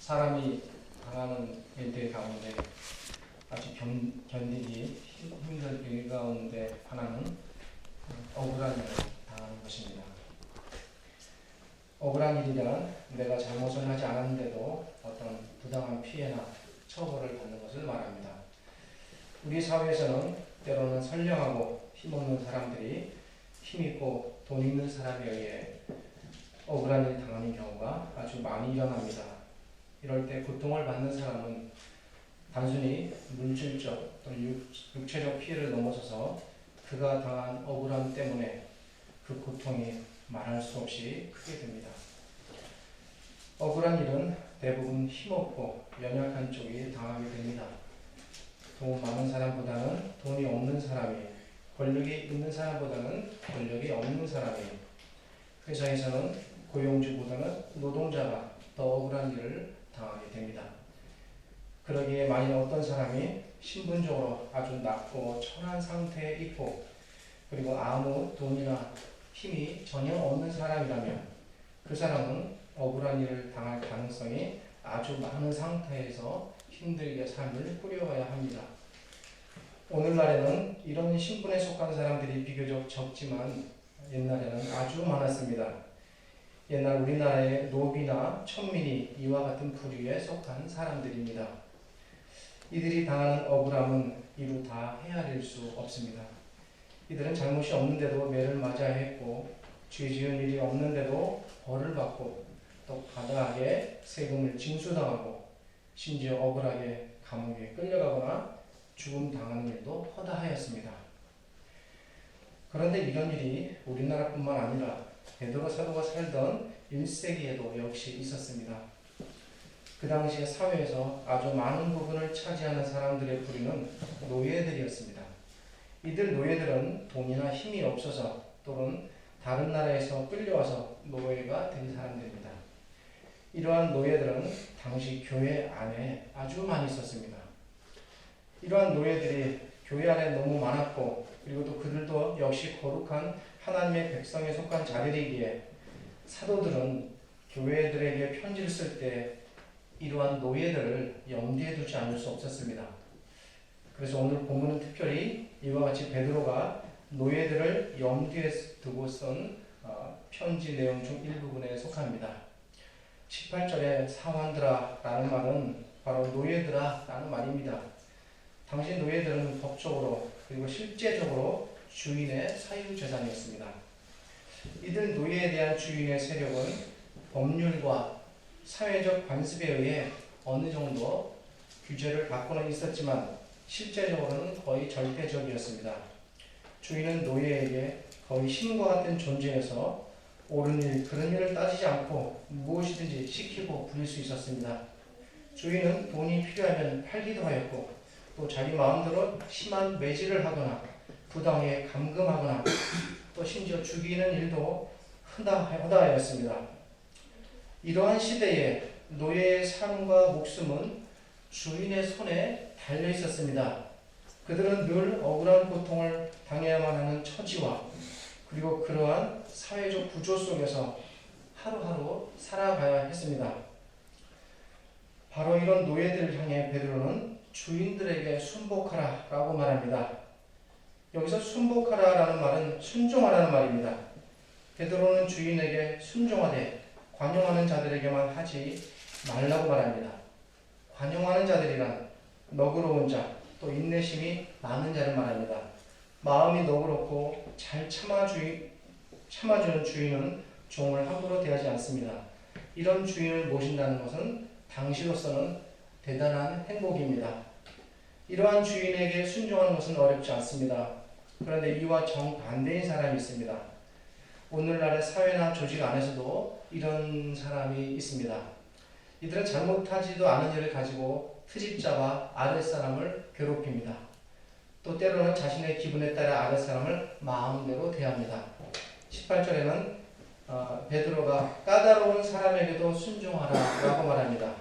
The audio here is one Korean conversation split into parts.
사람이 당하는 일들 가운데 아주 견디기 힘든 일 가운데 하나는 억울한 일을 당하는 것입니다. 억울한 일이란 내가 잘못을 하지 않았는데도 어떤 부당한 피해나 처벌을 받는 것을 말합니다. 우리 사회에서는 때로는 선량하고 힘없는 사람들이 힘있고 돈 있는 사람에 의해 억울한 일 당하는 경우가 아주 많이 일어납니다. 이럴 때 고통을 받는 사람은 단순히 물질적 또는 육체적 피해를 넘어서서 그가 당한 억울함 때문에 그 고통이 말할 수 없이 크게 됩니다. 억울한 일은 대부분 힘없고 연약한 쪽이 당하게 됩니다. 돈 많은 사람보다는 돈이 없는 사람이, 권력이 있는 사람보다는 권력이 없는 사람이, 회사에서는 고용주보다는 노동자가 더 억울한 일을 당하게 됩니다. 그러기에 만일 어떤 사람이 신분적으로 아주 낮고 천한 상태에 있고 그리고 아무 돈이나 힘이 전혀 없는 사람이라면 그 사람은 억울한 일을 당할 가능성이 아주 많은 상태에서 힘들게 삶을 꾸려가야 합니다. 오늘날에는 이런 신분에 속한 사람들이 비교적 적지만 옛날에는 아주 많았습니다. 옛날 우리나라의 노비나 천민이 이와 같은 부류에 속한 사람들입니다. 이들이 당하는 억울함은 이루 다 헤아릴 수 없습니다. 이들은 잘못이 없는데도 매를 맞아야 했고 죄 지은 일이 없는데도 벌을 받고 또 가다하게 세금을 징수당하고 심지어 억울하게 감옥에 끌려가거나 죽음 당하는 일도 허다하였습니다. 그런데 이런 일이 우리나라뿐만 아니라 베드로 사도가 살던 1세기에도 역시 있었습니다. 그 당시에 사회에서 아주 많은 부분을 차지하는 사람들의 부류는 노예들이었습니다. 이들 노예들은 돈이나 힘이 없어서 또는 다른 나라에서 끌려와서 노예가 된 사람들입니다. 이러한 노예들은 당시 교회 안에 아주 많이 있었습니다. 이러한 노예들이 교회 안에 너무 많았고 그리고 또 그들도 역시 거룩한 하나님의 백성에 속한 자들이기에 사도들은 교회들에게 편지를 쓸 때 이러한 노예들을 염두에 두지 않을 수 없었습니다. 그래서 오늘 본문은 특별히 이와 같이 베드로가 노예들을 염두에 두고 쓴 편지 내용 중 일부분에 속합니다. 18절에 사환들아 라는 말은 바로 노예들아 라는 말입니다. 당시 노예들은 법적으로 그리고 실제적으로 주인의 사유재산이었습니다. 이들 노예에 대한 주인의 세력은 법률과 사회적 관습에 의해 어느 정도 규제를 받고는 있었지만 실제적으로는 거의 절대적이었습니다. 주인은 노예에게 거의 신과 같은 존재여서 옳은 일, 그른 일을 따지지 않고 무엇이든지 시키고 부릴 수 있었습니다. 주인은 돈이 필요하면 팔기도 하였고 또 자기 마음대로 심한 매질을 하거나 부당하게 감금하거나 또 심지어 죽이는 일도 허다하였습니다. 이러한 시대에 노예의 삶과 목숨은 주인의 손에 달려 있었습니다. 그들은 늘 억울한 고통을 당해야만 하는 처지와 그리고 그러한 사회적 구조 속에서 하루하루 살아가야 했습니다. 바로 이런 노예들을 향해 베드로는 주인들에게 순복하라 라고 말합니다. 여기서 순복하라라는 말은 순종하라는 말입니다. 베드로는 주인에게 순종하되 관용하는 자들에게만 하지 말라고 말합니다. 관용하는 자들이란 너그러운 자, 또 인내심이 많은 자를 말합니다. 마음이 너그럽고 잘 참아주는 주인은 종을 함부로 대하지 않습니다. 이런 주인을 모신다는 것은 당시로서는 대단한 행복입니다. 이러한 주인에게 순종하는 것은 어렵지 않습니다. 그런데 이와 정반대인 사람이 있습니다. 오늘날의 사회나 조직 안에서도 이런 사람이 있습니다. 이들은 잘못하지도 않은 일을 가지고 트집잡아 아랫사람을 괴롭힙니다. 또 때로는 자신의 기분에 따라 아랫사람을 마음대로 대합니다. 18절에는 베드로가 까다로운 사람에게도 순종하라 라고 말합니다.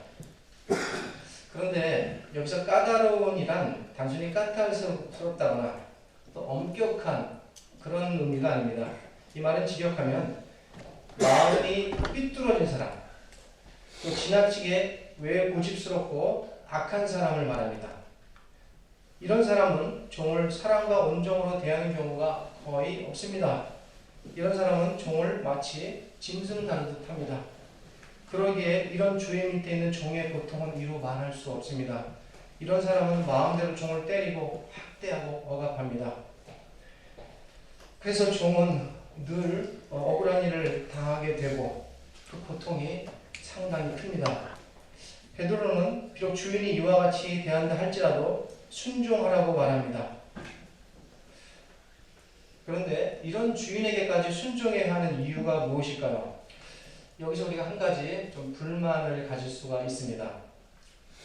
그런데 여기서 까다로운이란 단순히 까탈스럽다거나 또 엄격한 그런 의미가 아닙니다. 이 말은 직역하면 마음이 삐뚤어진 사람, 또 지나치게 왜 고집스럽고 악한 사람을 말합니다. 이런 사람은 종을 사랑과 온정으로 대하는 경우가 거의 없습니다. 이런 사람은 종을 마치 짐승 다루듯 합니다. 그러기에 이런 주인 밑에 있는 종의 고통은 이루 말할 수 없습니다. 이런 사람은 마음대로 종을 때리고 학대하고 억압합니다. 그래서 종은 늘 억울한 일을 당하게 되고 그 고통이 상당히 큽니다. 베드로는 비록 주인이 이와 같이 대한다 할지라도 순종하라고 말합니다. 그런데 이런 주인에게까지 순종해야 하는 이유가 무엇일까요? 여기서 우리가 한 가지 좀 불만을 가질 수가 있습니다.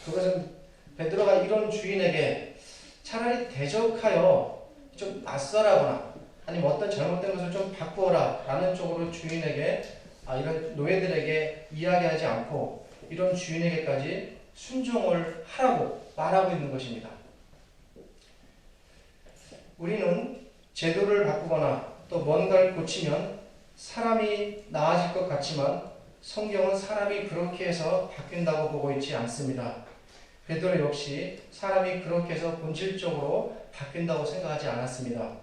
그것은 베드로가 이런 주인에게 차라리 대적하여 좀 낯설하거나 아니면 어떤 잘못된 것을 좀 바꾸어라 라는 쪽으로 주인에게 이런 노예들에게 이야기하지 않고 이런 주인에게까지 순종을 하라고 말하고 있는 것입니다. 우리는 제도를 바꾸거나 또 뭔가를 고치면 사람이 나아질 것 같지만 성경은 사람이 그렇게 해서 바뀐다고 보고 있지 않습니다. 베드로 역시 사람이 그렇게 해서 본질적으로 바뀐다고 생각하지 않았습니다.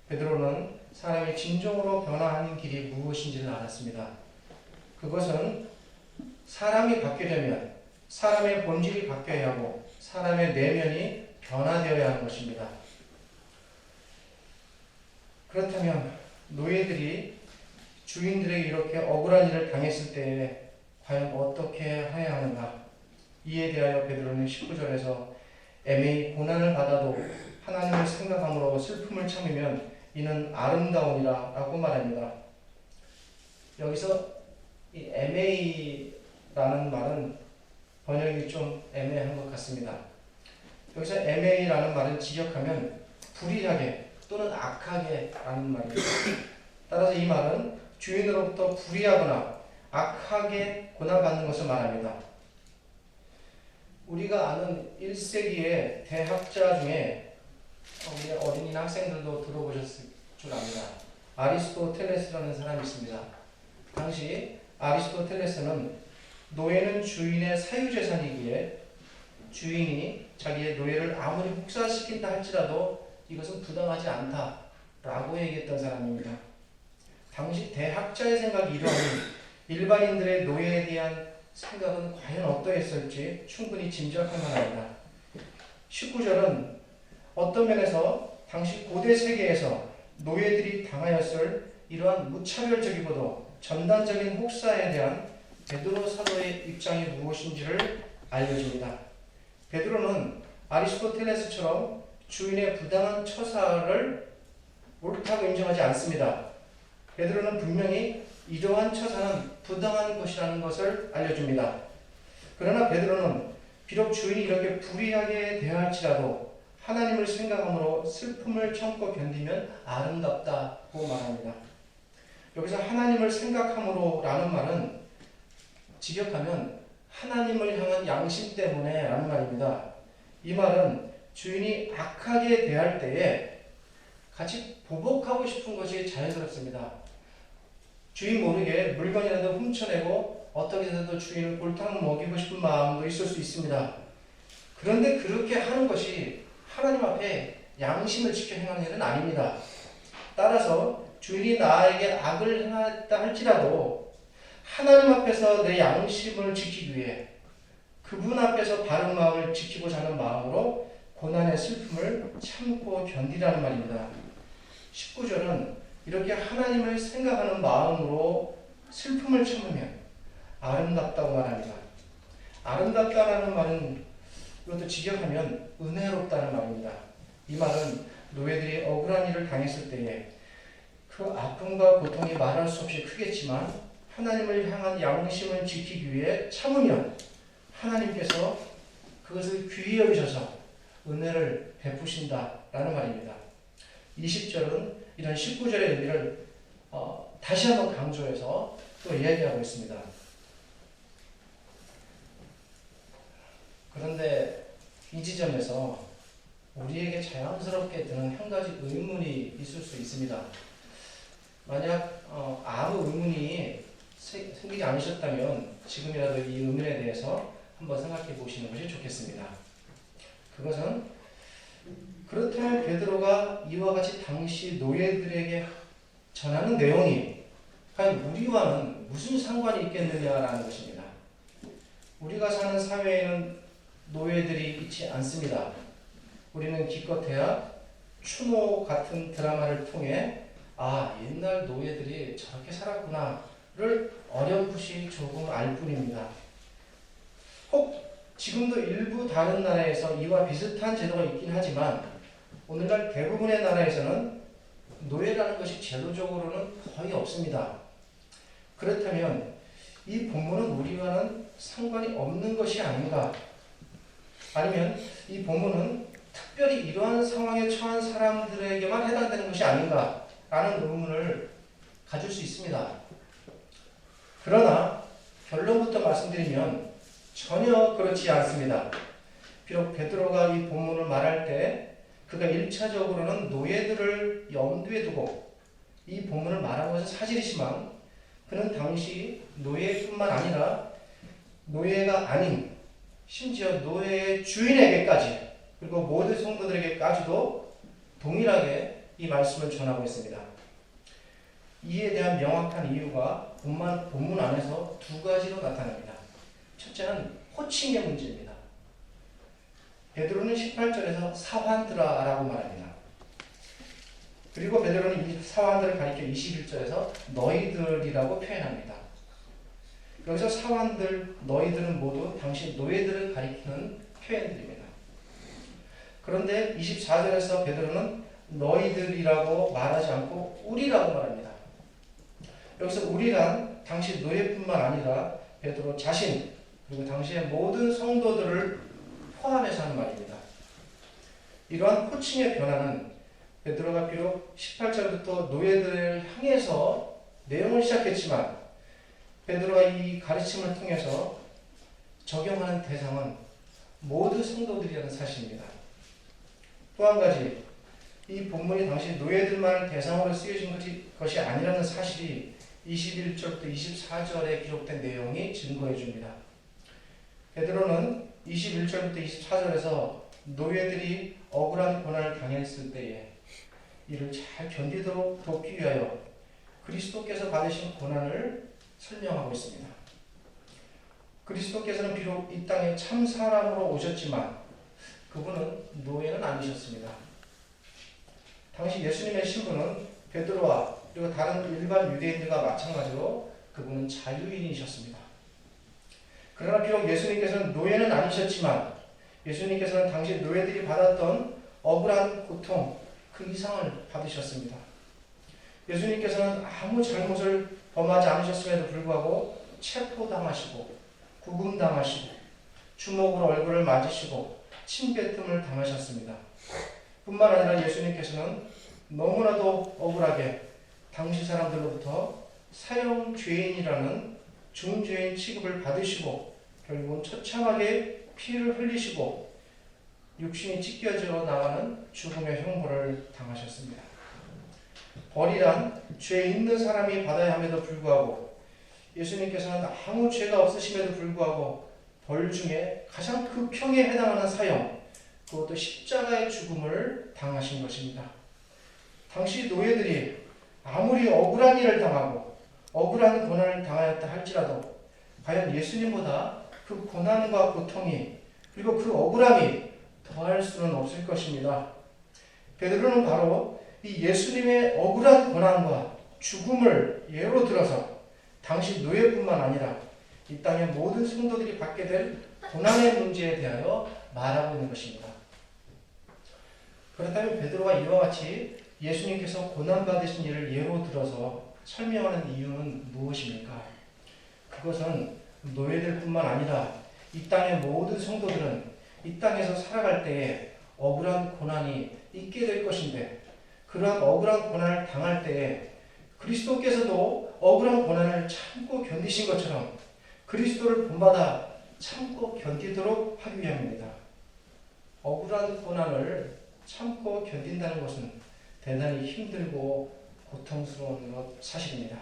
베드로는 사람이 진정으로 변화하는 길이 무엇인지를 알았습니다. 그것은 사람이 바뀌려면 사람의 본질이 바뀌어야 하고 사람의 내면이 변화되어야 하는 것입니다. 그렇다면 노예들이 주인들에게 이렇게 억울한 일을 당했을 때에 과연 어떻게 해야 하는가? 이에 대하여 베드로는 19절에서 애매히 고난을 받아도 하나님을 생각함으로 슬픔을 참으면 이는 아름다우니라 라고 말합니다. 여기서 이 애매히라는 말은 번역이 좀 애매한 것 같습니다. 여기서 애매히라는 말을 직역하면 불의하게 또는 악하게 라는 말입니다. 따라서 이 말은 주인으로부터 불의하거나 악하게 고난받는 것을 말합니다. 우리가 아는 1세기의 대학자 중에 우리 어린이 학생들도 들어보셨을 줄 압니다. 아리스토텔레스라는 사람이 있습니다. 당시 아리스토텔레스는 노예는 주인의 사유재산이기에 주인이 자기의 노예를 아무리 혹사시킨다 할지라도 이것은 부당하지 않다라고 얘기했던 사람입니다. 당시 대학자의 생각이 이러하니 일반인들의 노예에 대한 생각은 과연 어떠했을지 충분히 짐작할 만합니다. 19절은 어떤 면에서 당시 고대 세계에서 노예들이 당하였을 이러한 무차별적이고도 전단적인 혹사에 대한 베드로 사도의 입장이 무엇인지를 알려줍니다. 베드로는 아리스토텔레스처럼 주인의 부당한 처사를 옳다고 인정하지 않습니다. 베드로는 분명히 이러한 처사는 부당한 것이라는 것을 알려줍니다. 그러나 베드로는 비록 주인이 이렇게 불의하게 대할지라도 하나님을 생각함으로 슬픔을 참고 견디면 아름답다고 말합니다. 여기서 하나님을 생각함으로 라는 말은 직역하면 하나님을 향한 양심 때문에 라는 말입니다. 이 말은 주인이 악하게 대할 때에 같이 보복하고 싶은 것이 자연스럽습니다. 주인 모르게 물건이라도 훔쳐내고 어떻게 해서도 주인을 골탕 먹이고 싶은 마음도 있을 수 있습니다. 그런데 그렇게 하는 것이 하나님 앞에 양심을 지켜 행하는 일은 아닙니다. 따라서 주인이 나에게 악을 행했다 할지라도 하나님 앞에서 내 양심을 지키기 위해 그분 앞에서 바른 마음을 지키고자 하는 마음으로 고난의 슬픔을 참고 견디라는 말입니다. 19절은 이렇게 하나님을 생각하는 마음으로 슬픔을 참으면 아름답다고 말합니다. 아름답다라는 말은 이것도 직역하면 은혜롭다는 말입니다. 이 말은 노예들이 억울한 일을 당했을 때에 그 아픔과 고통이 말할 수 없이 크겠지만 하나님을 향한 양심을 지키기 위해 참으면 하나님께서 그것을 귀히 여기셔서 은혜를 베푸신다라는 말입니다. 20절은 이런 19절의 의미를 다시 한번 강조해서 또 이야기하고 있습니다. 그런데 이 지점에서 우리에게 자연스럽게 드는 한 가지 의문이 있을 수 있습니다. 만약 아무 의문이 생기지 않으셨다면 지금이라도 이 의문에 대해서 한번 생각해 보시는 것이 좋겠습니다. 그것은 그렇다면 베드로가 이와 같이 당시 노예들에게 전하는 내용이 과연 우리와는 무슨 상관이 있겠느냐라는 것입니다. 우리가 사는 사회에는 노예들이 있지 않습니다. 우리는 기껏해야 추모 같은 드라마를 통해 옛날 노예들이 저렇게 살았구나를 어렴풋이 조금 알 뿐입니다. 혹 지금도 일부 다른 나라에서 이와 비슷한 제도가 있긴 하지만 오늘날 대부분의 나라에서는 노예라는 것이 제도적으로는 거의 없습니다. 그렇다면 이 본문은 우리와는 상관이 없는 것이 아닌가? 아니면 이 본문은 특별히 이러한 상황에 처한 사람들에게만 해당되는 것이 아닌가? 라는 의문을 가질 수 있습니다. 그러나 결론부터 말씀드리면 전혀 그렇지 않습니다. 비록 베드로가 이 본문을 말할 때 그가 1차적으로는 노예들을 염두에 두고 이 본문을 말한 것은 사실이지만 그는 당시 노예뿐만 아니라 노예가 아닌 심지어 노예의 주인에게까지 그리고 모든 성도들에게까지도 동일하게 이 말씀을 전하고 있습니다. 이에 대한 명확한 이유가 본문 안에서 두 가지로 나타납니다. 첫째는 호칭의 문제입니다. 베드로는 18절에서 사환들아라고 말합니다. 그리고 베드로는 이 사환들을 가리켜 21절에서 너희들이라고 표현합니다. 여기서 사환들, 너희들은 모두 당시 노예들을 가리키는 표현들입니다. 그런데 24절에서 베드로는 너희들이라고 말하지 않고 우리라고 말합니다. 여기서 우리란 당시 노예뿐만 아니라 베드로 자신 그리고 당시의 모든 성도들을 포함해서 하는 말입니다. 이러한 호칭의 변화는 베드로가 비록 18절부터 노예들을 향해서 내용을 시작했지만 베드로가 이 가르침을 통해서 적용하는 대상은 모든 성도들이라는 사실입니다. 또 한 가지, 이 본문이 당시 노예들만 대상으로 쓰여진 것이 아니라는 사실이 21절부터 24절에 기록된 내용이 증거해 줍니다. 베드로는 21절부터 24절에서 노예들이 억울한 고난을 당했을 때에 이를 잘 견디도록 돕기 위하여 그리스도께서 받으신 고난을 설명하고 있습니다. 그리스도께서는 비록 이 땅에 참 사람으로 오셨지만 그분은 노예는 아니셨습니다. 당시 예수님의 신분은 베드로와 그리고 다른 일반 유대인들과 마찬가지로 그분은 자유인이셨습니다. 그러나 비록 예수님께서는 노예는 아니셨지만 예수님께서는 당시 노예들이 받았던 억울한 고통 그 이상을 받으셨습니다. 예수님께서는 아무 잘못을 범하지 않으셨음에도 불구하고 체포당하시고 구금당하시고 주먹으로 얼굴을 맞으시고 침뱉음을 당하셨습니다. 뿐만 아니라 예수님께서는 너무나도 억울하게 당시 사람들로부터 사형죄인이라는 중죄인 취급을 받으시고 결국은 처참하게 피를 흘리시고 육신이 찢겨져 나가는 죽음의 형벌을 당하셨습니다. 벌이란 죄 있는 사람이 받아야 함에도 불구하고 예수님께서는 아무 죄가 없으심에도 불구하고 벌 중에 가장 극형에 해당하는 사형, 그것도 십자가의 죽음을 당하신 것입니다. 당시 노예들이 아무리 억울한 일을 당하고 억울한 고난을 당하였다 할지라도 과연 예수님보다 그 고난과 고통이 그리고 그 억울함이 더할 수는 없을 것입니다. 베드로는 바로 이 예수님의 억울한 고난과 죽음을 예로 들어서 당시 노예뿐만 아니라 이 땅의 모든 성도들이 받게 될 고난의 문제에 대하여 말하고 있는 것입니다. 그렇다면 베드로가 이와 같이 예수님께서 고난받으신 일을 예로 들어서 설명하는 이유는 무엇입니까? 그것은 노예들뿐만 아니라 이 땅의 모든 성도들은 이 땅에서 살아갈 때에 억울한 고난이 있게 될 것인데 그러한 억울한 고난을 당할 때에 그리스도께서도 억울한 고난을 참고 견디신 것처럼 그리스도를 본받아 참고 견디도록 하기 위함입니다. 억울한 고난을 참고 견딘다는 것은 대단히 힘들고 고통스러운 것 사실입니다.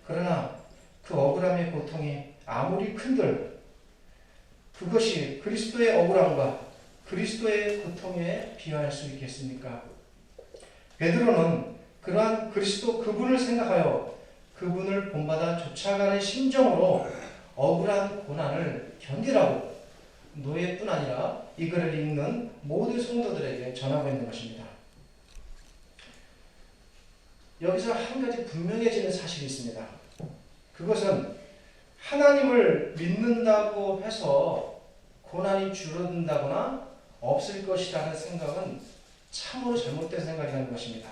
그러나 그 억울함의 고통이 아무리 큰들 그것이 그리스도의 억울함과 그리스도의 고통에 비할 수 있겠습니까? 베드로는 그러한 그리스도 그분을 생각하여 그분을 본받아 쫓아가는 심정으로 억울한 고난을 견디라고 노예뿐 아니라 이 글을 읽는 모든 성도들에게 전하고 있는 것입니다. 여기서 한 가지 분명해지는 사실이 있습니다. 그것은 하나님을 믿는다고 해서 고난이 줄어든다거나 없을 것이라는 생각은 참으로 잘못된 생각이라는 것입니다.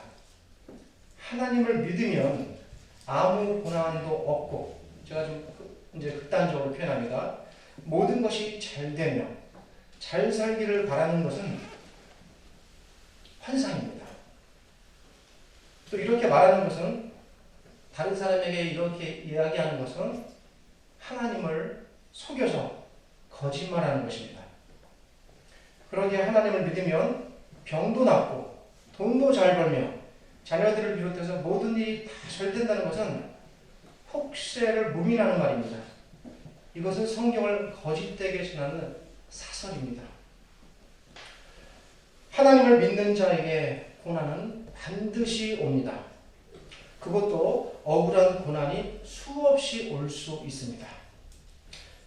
하나님을 믿으면 아무 고난도 없고, 제가 좀 이제 극단적으로 표현합니다. 모든 것이 잘 되며 잘 살기를 바라는 것은 환상입니다. 또 이렇게 말하는 것은, 다른 사람에게 이렇게 이야기하는 것은 하나님을 속여서 거짓말하는 것입니다. 그러기에 하나님을 믿으면 병도 낫고 돈도 잘 벌며 자녀들을 비롯해서 모든 일이 다 잘 된다는 것은 혹세를 무민하는 말입니다. 이것은 성경을 거짓되게 전하는 사설입니다. 하나님을 믿는 자에게 고난은 반드시 옵니다. 그것도 억울한 고난이 수없이 올 수 있습니다.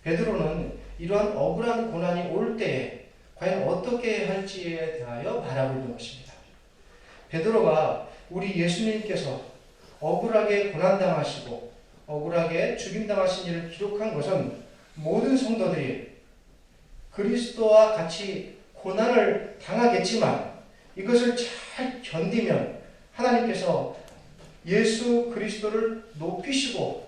베드로는 이러한 억울한 고난이 올 때에 과연 어떻게 할지에 대하여 바라고 있는 것입니다. 베드로가 우리 예수님께서 억울하게 고난당하시고 억울하게 죽임당하신 일을 기록한 것은 모든 성도들이 그리스도와 같이 고난을 당하겠지만 이것을 잘 견디면 하나님께서 예수 그리스도를 높이시고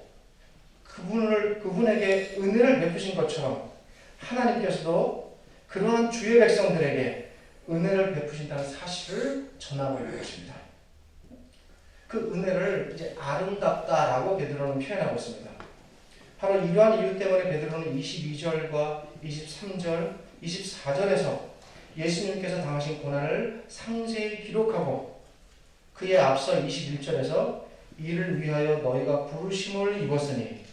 그분에게 은혜를 베푸신 것처럼 하나님께서도 그러한 주의 백성들에게 은혜를 베푸신다는 사실을 전하고 있는 것입니다. 그 은혜를 이제 아름답다라고 베드로는 표현하고 있습니다. 바로 이러한 이유 때문에 베드로는 22절과 23절, 24절에서 예수님께서 당하신 고난을 상세히 기록하고 그에 앞서 21절에서 이를 위하여 너희가 부르심을 입었으니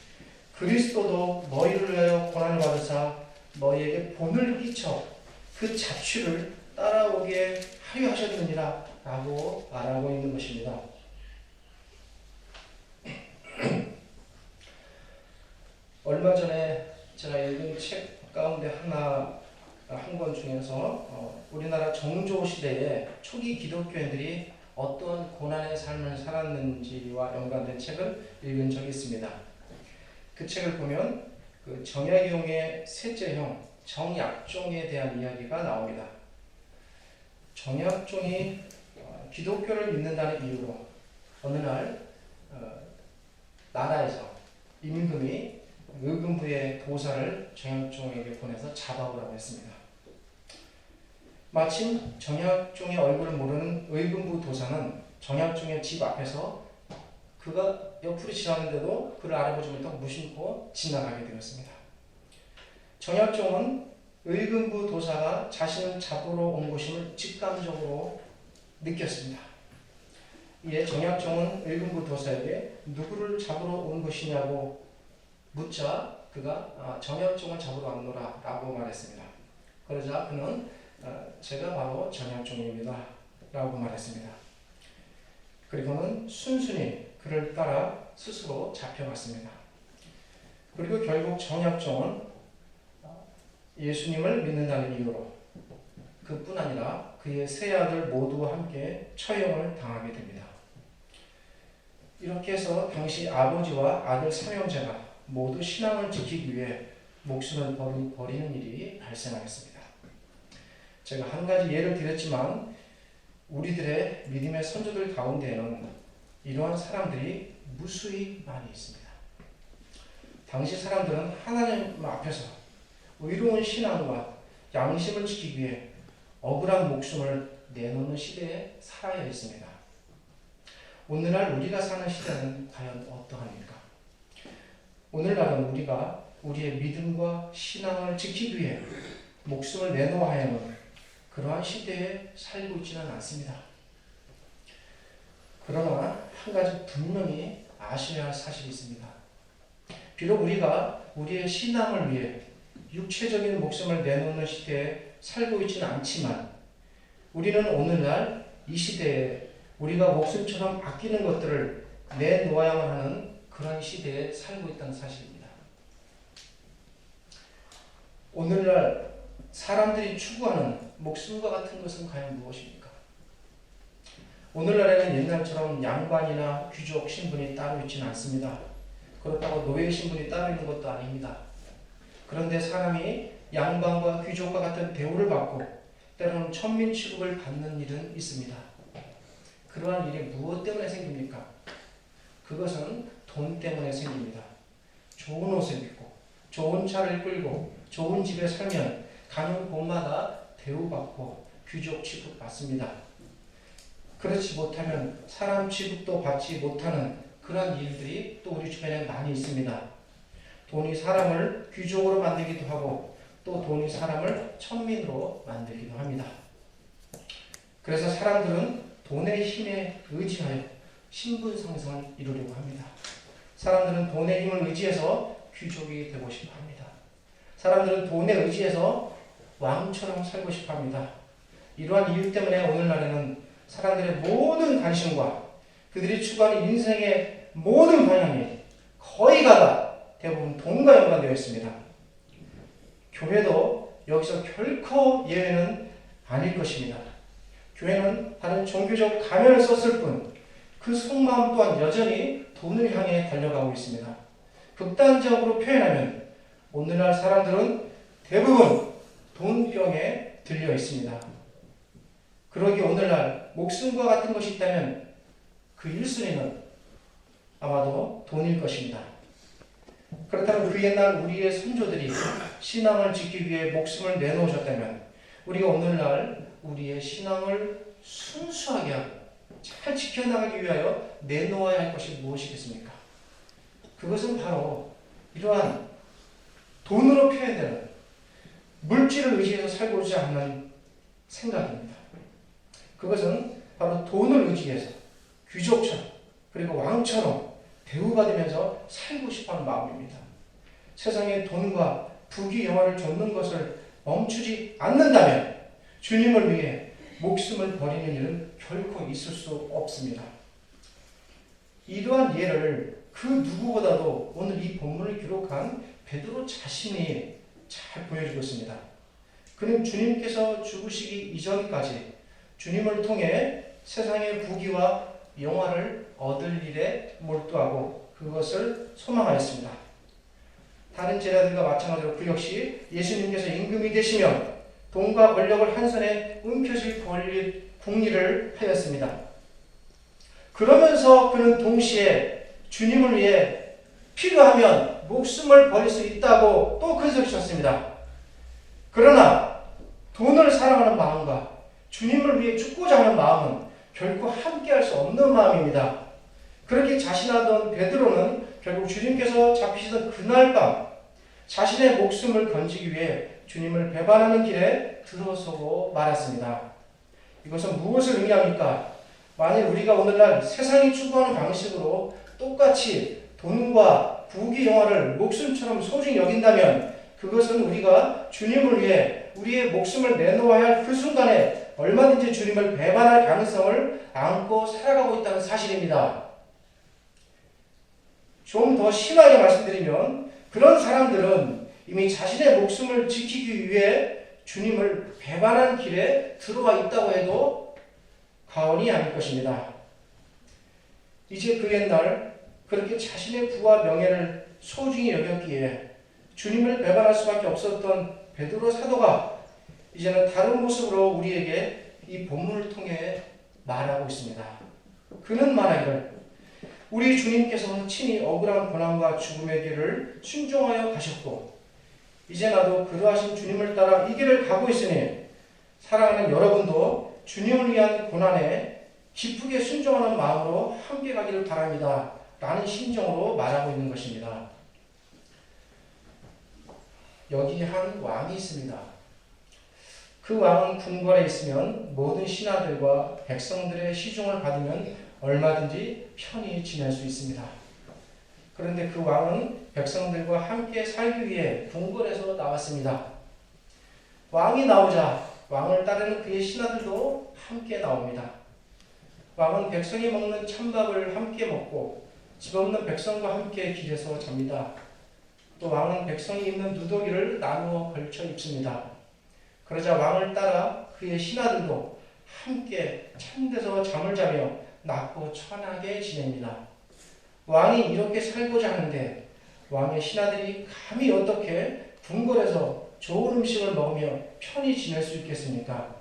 그리스도도 너희를 위하여 고난을 받으사 너희에게 본을 끼쳐 그 자취를 따라오게 하려 하셨느니라 라고 말하고 있는 것입니다. 얼마 전에 제가 읽은 책 가운데 한 권 중에서 우리나라 정조 시대의 초기 기독교인들이 어떤 고난의 삶을 살았는지와 연관된 책을 읽은 적이 있습니다. 그 책을 보면 그 정약용의 셋째 형 정약종에 대한 이야기가 나옵니다. 정약종이 기독교를 믿는다는 이유로 어느 날 나라에서 임금이 의금부의 도사를 정약종에게 보내서 잡아오라고 했습니다. 마침 정약종의 얼굴을 모르는 의금부 도사는 정약종의 집 앞에서 그가 옆으로 지나는데도 그를 알아보지 못하고 무심코 지나가게 되었습니다. 정약종은 의금부 도사가 자신을 잡으러 온 것임을 직감적으로 느꼈습니다. 이에 정약종은 의금부 도사에게 누구를 잡으러 온 것이냐고 묻자 그가 정약종을 잡으러 왔노라 라고 말했습니다. 그러자 그는 제가 바로 정약종입니다 라고 말했습니다. 그리고는 순순히 그를 따라 스스로 잡혀갔습니다. 그리고 결국 정약종은 예수님을 믿는다는 이유로 그뿐 아니라 그의 세 아들 모두와 함께 처형을 당하게 됩니다. 이렇게 해서 당시 아버지와 아들 삼형제가 모두 신앙을 지키기 위해 목숨을 버리는 일이 발생하였습니다. 제가 한 가지 예를 드렸지만 우리들의 믿음의 선조들 가운데에는 이러한 사람들이 무수히 많이 있습니다. 당시 사람들은 하나님 앞에서 의로운 신앙과 양심을 지키기 위해 억울한 목숨을 내놓는 시대에 살아야 했습니다. 오늘날 우리가 사는 시대는 과연 어떠합니까? 오늘날은 우리가 우리의 믿음과 신앙을 지키기 위해 목숨을 내놓아야 하는 그러한 시대에 살고 있지는 않습니다. 그러나 한 가지 분명히 아셔야 할 사실이 있습니다. 비록 우리가 우리의 신앙을 위해 육체적인 목숨을 내놓는 시대에 살고 있지는 않지만 우리는 오늘날 이 시대에 우리가 목숨처럼 아끼는 것들을 내놓아야만 하는 그런 시대에 살고 있다는 사실입니다. 오늘날 사람들이 추구하는 목숨과 같은 것은 과연 무엇입니까? 오늘날에는 옛날처럼 양반이나 귀족 신분이 따로 있지는 않습니다. 그렇다고 노예 신분이 따로 있는 것도 아닙니다. 그런데 사람이 양반과 귀족과 같은 대우를 받고 때로는 천민 취급을 받는 일은 있습니다. 그러한 일이 무엇 때문에 생깁니까? 그것은 돈 때문에 생깁니다. 좋은 옷을 입고 좋은 차를 끌고 좋은 집에 살면 가는 곳마다 대우받고 귀족 취급받습니다. 그렇지 못하면 사람 취급도 받지 못하는 그런 일들이 또 우리 주변에 많이 있습니다. 돈이 사람을 귀족으로 만들기도 하고 또 돈이 사람을 천민으로 만들기도 합니다. 그래서 사람들은 돈의 힘에 의지하여 신분 상승을 이루려고 합니다. 사람들은 돈의 힘을 의지해서 귀족이 되고 싶어 합니다. 사람들은 돈에 의지해서 왕처럼 살고 싶어 합니다. 이러한 이유 때문에 오늘날에는 사람들의 모든 관심과 그들이 추구하는 인생의 모든 방향이 거의 다가 대부분 돈과 연관되어 있습니다. 교회도 여기서 결코 예외는 아닐 것입니다. 교회는 다른 종교적 가면을 썼을 뿐 그 속마음 또한 여전히 돈을 향해 달려가고 있습니다. 극단적으로 표현하면 오늘날 사람들은 대부분 돈병에 들려 있습니다. 그러기 오늘날 목숨과 같은 것이 있다면 그 1순위는 아마도 돈일 것입니다. 그렇다면 그 옛날 우리의 선조들이 신앙을 지키기 위해 목숨을 내놓으셨다면 우리가 오늘날 우리의 신앙을 순수하게 하고 잘 지켜나가기 위하여 내놓아야 할 것이 무엇이겠습니까? 그것은 바로 이러한 돈으로 표현되는 물질을 의지해서 살고자 하는 생각입니다. 그것은 바로 돈을 의지해서 귀족처럼 그리고 왕처럼 대우받으면서 살고 싶어하는 마음입니다. 세상에 돈과 부귀 영화를 좇는 것을 멈추지 않는다면 주님을 위해 목숨을 버리는 일은 결코 있을 수 없습니다. 이러한 예를 그 누구보다도 오늘 이 본문을 기록한 베드로 자신이 잘 보여주고 있습니다. 그는 주님께서 죽으시기 이전까지 주님을 통해 세상의 부귀와 영화를 얻을 일에 몰두하고 그것을 소망하였습니다. 다른 제자들과 마찬가지로 그 역시 예수님께서 임금이 되시면 돈과 권력을 한 손에 움켜쥘 궁리를 하였습니다. 그러면서 그는 동시에 주님을 위해 필요하면 목숨을 버릴 수 있다고 또 큰소리쳤습니다. 그러나 돈을 사랑하는 마음과 주님을 위해 죽고자 하는 마음은 결코 함께할 수 없는 마음입니다. 그렇게 자신하던 베드로는 결국 주님께서 잡히시던 그날 밤 자신의 목숨을 건지기 위해 주님을 배반하는 길에 들어서고 말았습니다. 이것은 무엇을 의미합니까? 만일 우리가 오늘날 세상이 추구하는 방식으로 똑같이 돈과 부귀 영화를 목숨처럼 소중히 여긴다면 그것은 우리가 주님을 위해 우리의 목숨을 내놓아야 할 그 순간에 얼마든지 주님을 배반할 가능성을 안고 살아가고 있다는 사실입니다. 좀 더 심하게 말씀드리면 그런 사람들은 이미 자신의 목숨을 지키기 위해 주님을 배반한 길에 들어와 있다고 해도 과언이 아닐 것입니다. 이제 그 옛날 그렇게 자신의 부와 명예를 소중히 여겼기에 주님을 배반할 수밖에 없었던 베드로 사도가 이제는 다른 모습으로 우리에게 이 본문을 통해 말하고 있습니다. 그는 말하기를 우리 주님께서는 친히 억울한 고난과 죽음의 길을 순종하여 가셨고 이제 나도 그러하신 주님을 따라 이 길을 가고 있으니 사랑하는 여러분도 주님을 위한 고난에 기쁘게 순종하는 마음으로 함께 가기를 바랍니다. 라는 심정으로 말하고 있는 것입니다. 여기 한 왕이 있습니다. 그 왕은 궁궐에 있으면 모든 신하들과 백성들의 시중을 받으면 얼마든지 편히 지낼 수 있습니다. 그런데 그 왕은 백성들과 함께 살기 위해 궁궐에서 나왔습니다. 왕이 나오자 왕을 따르는 그의 신하들도 함께 나옵니다. 왕은 백성이 먹는 찬밥을 함께 먹고 집 없는 백성과 함께 길에서 잡니다. 또 왕은 백성이 입는 누더기를 나누어 걸쳐 입습니다. 그러자 왕을 따라 그의 신하들도 함께 찬데서 잠을 자며 낮고 천하게 지냅니다. 왕이 이렇게 살고자 하는데 왕의 신하들이 감히 어떻게 궁궐에서 좋은 음식을 먹으며 편히 지낼 수 있겠습니까?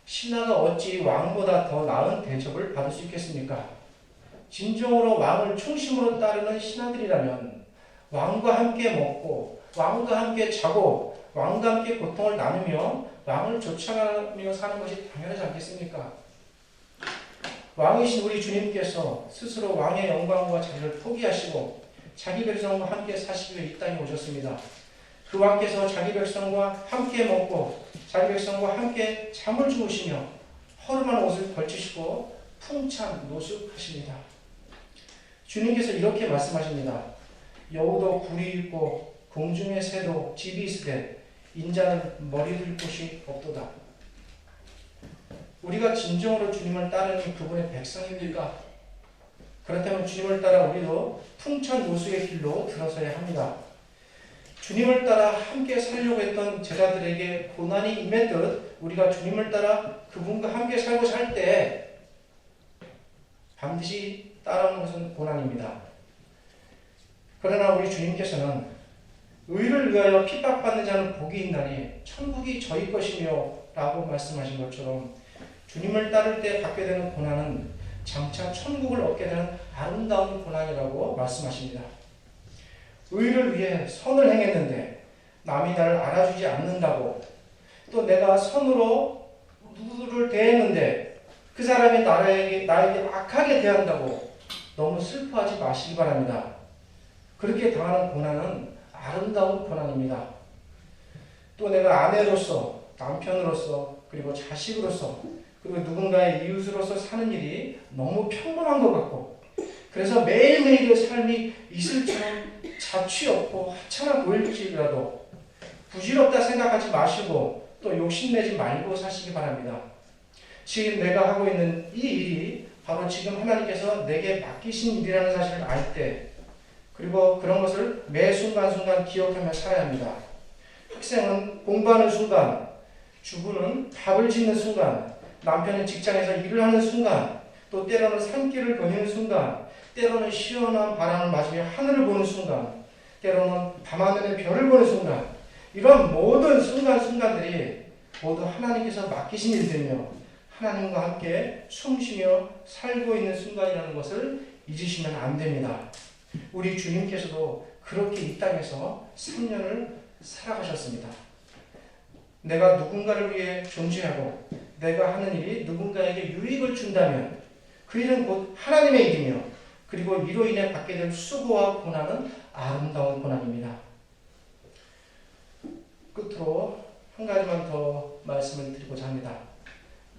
신하가 어찌 왕보다 더 나은 대접을 받을 수 있겠습니까? 진정으로 왕을 충심으로 따르는 신하들이라면 왕과 함께 먹고 왕과 함께 자고 왕과 함께 고통을 나누며 왕을 쫓아가며 사는 것이 당연하지 않겠습니까? 왕이신 우리 주님께서 스스로 왕의 영광과 자리를 포기하시고 자기 백성과 함께 사시기 위해 이 땅에 오셨습니다. 그 왕께서 자기 백성과 함께 먹고 자기 백성과 함께 잠을 주무시며 허름한 옷을 걸치시고 풍찬 노숙하십니다. 주님께서 이렇게 말씀하십니다. 여우도 굴이 있고 공중의 새도 집이 있으되 인자는 머리 둘 곳이 없도다. 우리가 진정으로 주님을 따르는 그분의 백성입니까? 그렇다면 주님을 따라 우리도 풍찬 노숙의 길로 들어서야 합니다. 주님을 따라 함께 살려고 했던 제자들에게 고난이 임했듯 우리가 주님을 따라 그분과 함께 살고자 할 때 반드시 따라오는 것은 고난입니다. 그러나 우리 주님께서는 의를 위하여 핍박받는 자는 복이 있나니 천국이 저희 것이며 라고 말씀하신 것처럼 주님을 따를 때 받게 되는 고난은 장차 천국을 얻게 되는 아름다운 고난이라고 말씀하십니다. 의를 위해 선을 행했는데 남이 나를 알아주지 않는다고, 또 내가 선으로 누구를 대했는데 그 사람이 나에게 악하게 대한다고 너무 슬퍼하지 마시기 바랍니다. 그렇게 당하는 고난은 아름다운 고난입니다. 또 내가 아내로서, 남편으로서, 그리고 자식으로서, 그리고 누군가의 이웃으로서 사는 일이 너무 평범한 것 같고, 그래서 매일매일의 삶이 이슬처럼 자취 없고 하찮아 보일지라도 부질없다 생각하지 마시고 또 욕심내지 말고 사시기 바랍니다. 지금 내가 하고 있는 이 일이 바로 지금 하나님께서 내게 맡기신 일이라는 사실을 알 때, 그리고 그런 것을 매 순간순간 기억하며 살아야 합니다. 학생은 공부하는 순간, 주부는 밥을 짓는 순간, 남편은 직장에서 일을 하는 순간, 또 때로는 산길을 거니는 순간, 때로는 시원한 바람을 맞으며 하늘을 보는 순간, 때로는 밤하늘의 별을 보는 순간, 이런 모든 순간순간들이 모두 하나님께서 맡기신 일들이며 하나님과 함께 숨쉬며 살고 있는 순간이라는 것을 잊으시면 안 됩니다. 우리 주님께서도 그렇게 이 땅에서 3년을 살아가셨습니다. 내가 누군가를 위해 존재하고 내가 하는 일이 누군가에게 유익을 준다면 그 일은 곧 하나님의 일이며, 그리고 이로 인해 받게 될 수고와 고난은 아름다운 고난입니다. 끝으로 한 가지만 더 말씀을 드리고자 합니다.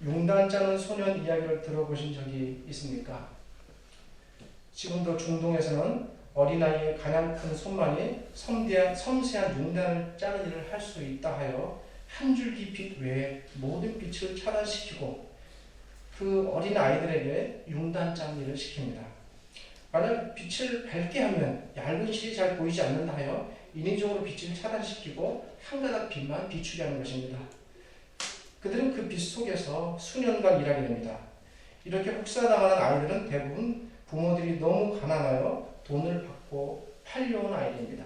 융단 짜는 소년 이야기를 들어보신 적이 있습니까? 지금도 중동에서는 어린아이의 가장 큰 손만이 섬세한 융단을 짜는 일을 할 수 있다 하여 한 줄기 빛 외에 모든 빛을 차단시키고 그 어린 아이들에게 융단 짜는 일을 시킵니다. 만약 빛을 밝게 하면 얇은 실이 잘 보이지 않는다 하여 인위적으로 빛을 차단시키고 한 가닥 빛만 비추게 하는 것입니다. 그들은 그 빛 속에서 수년간 일하게 됩니다. 이렇게 혹사당하는 아이들은 대부분 부모들이 너무 가난하여 돈을 받고 팔려온 아이들입니다.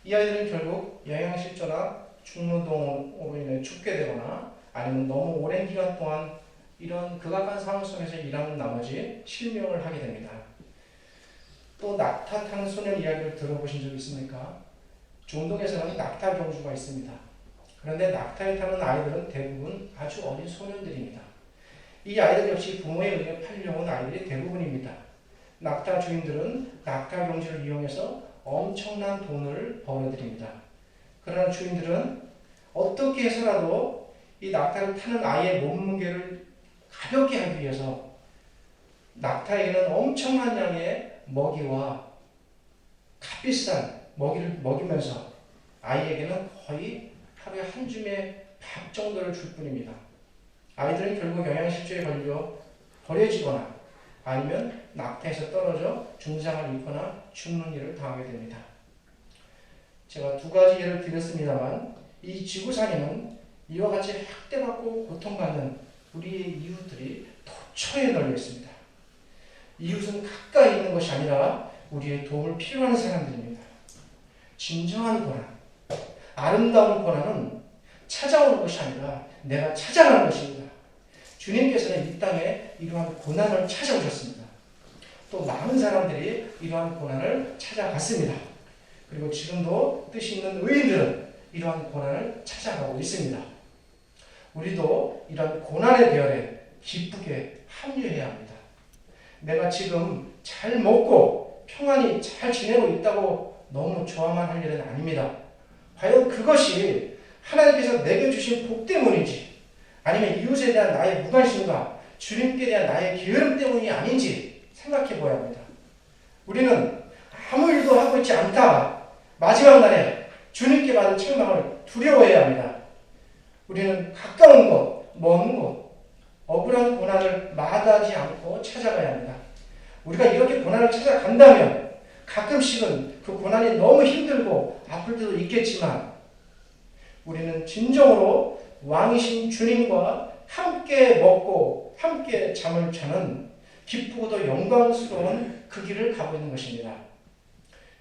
이 아이들은 결국 영양실조나 중노동으로 인해 죽게 되거나 아니면 너무 오랜 기간 동안 이런 극악한 상황 속에서 일하는 나머지 실명을 하게 됩니다. 또 낙타 타는 소년 이야기를 들어보신 적 있습니까? 중동에서는 낙타 경주가 있습니다. 그런데 낙타에 타는 아이들은 대부분 아주 어린 소년들입니다. 이 아이들 역시 부모에 의해 팔려온 아이들이 대부분입니다. 낙타 주인들은 낙타 경주를 이용해서 엄청난 돈을 벌어들입니다. 그러나 주인들은 어떻게 해서라도 이 낙타를 타는 아이의 몸무게를 가볍게 하기 위해서 낙타에게는 엄청난 양의 먹이와 값비싼 먹이를 먹이면서 아이에게는 거의 하루에 한 줌의 밥 정도를 줄 뿐입니다. 아이들은 결국 영양실조에 걸려 버려지거나 아니면 낙태해서 떨어져 중상을 입거나 죽는 일을 당하게 됩니다. 제가 두 가지 예를 들었습니다만 이 지구상에는 이와 같이 학대받고 고통받는 우리의 이웃들이 도처에 널려 있습니다. 이웃은 가까이 있는 것이 아니라 우리의 도움을 필요한 사람들입니다. 진정한 고난, 아름다운 고난은 찾아오는 것이 아니라 내가 찾아가는 것입니다. 주님께서는 이 땅에 이러한 고난을 찾아오셨습니다. 또 많은 사람들이 이러한 고난을 찾아갔습니다. 그리고 지금도 뜻이 있는 의인들은 이러한 고난을 찾아가고 있습니다. 우리도 이러한 고난의 배열에 기쁘게 합류해야 합니다. 내가 지금 잘 먹고 평안히 잘 지내고 있다고 너무 좋아만 할 일은 아닙니다. 과연 그것이 하나님께서 내게 주신 복 때문인지 아니면 이웃에 대한 나의 무관심과 주님께 대한 나의 게으름 때문이 아닌지 생각해 보아야 합니다. 우리는 아무 일도 하고 있지 않다. 마지막 날에 주님께 받을 책망을 두려워해야 합니다. 우리는 가까운 곳, 먼 곳, 억울한 고난을 마다하지 않고 찾아가야 합니다. 우리가 이렇게 고난을 찾아간다면 가끔씩은 그 고난이 너무 힘들고 아플 때도 있겠지만 우리는 진정으로 왕이신 주님과 함께 먹고 함께 잠을 자는 기쁘고도 영광스러운 그 길을 가고 있는 것입니다.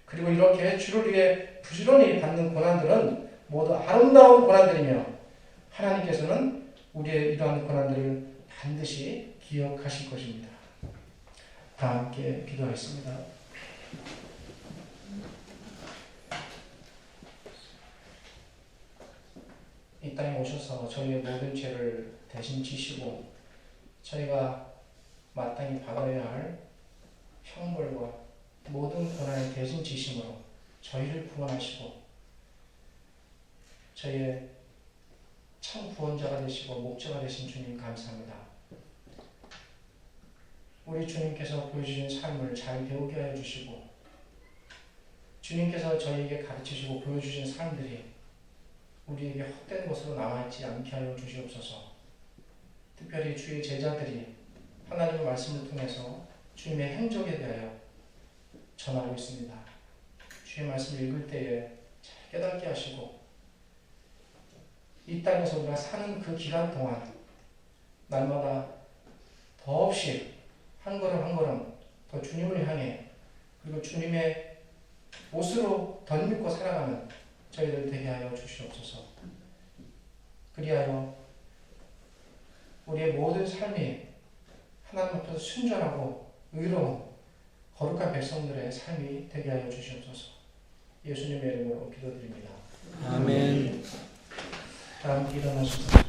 그리고 이렇게 주를 위해 부지런히 받는 고난들은 모두 아름다운 고난들이며 하나님께서는 우리의 이러한 고난들을 반드시 기억하실 것입니다. 다 함께 기도하겠습니다. 이 땅에 오셔서 저희의 모든 죄를 대신 지시고 저희가 마땅히 받아야 할 형벌과 모든 고난을 대신 지심으로 저희를 구원하시고 저희의 참 구원자가 되시고 목자가 되신 주님 감사합니다. 우리 주님께서 보여주신 삶을 잘 배우게 하여 주시고 주님께서 저희에게 가르치시고 보여주신 삶들이 우리에게 헛된 것으로 남아있지 않게 하여 주시옵소서. 특별히 주의 제자들이 하나님의 말씀을 통해서 주님의 행적에 대하여 전하고 있습니다. 주의 말씀을 읽을 때에 잘 깨닫게 하시고 이 땅에서 우리가 사는 그 기간 동안 날마다 더없이 한 걸음 한 걸음 더 주님을 향해 그리고 주님의 옷으로 덧입고 살아가는 저희들 되게 하여 주시옵소서. 그리하여 우리의 모든 삶이 하나님 앞에서 순전하고 의로운 거룩한 백성들의 삶이 되게 하여 주시옵소서. 예수님의 이름으로 기도드립니다. 아멘. 다 함께 일어나셔서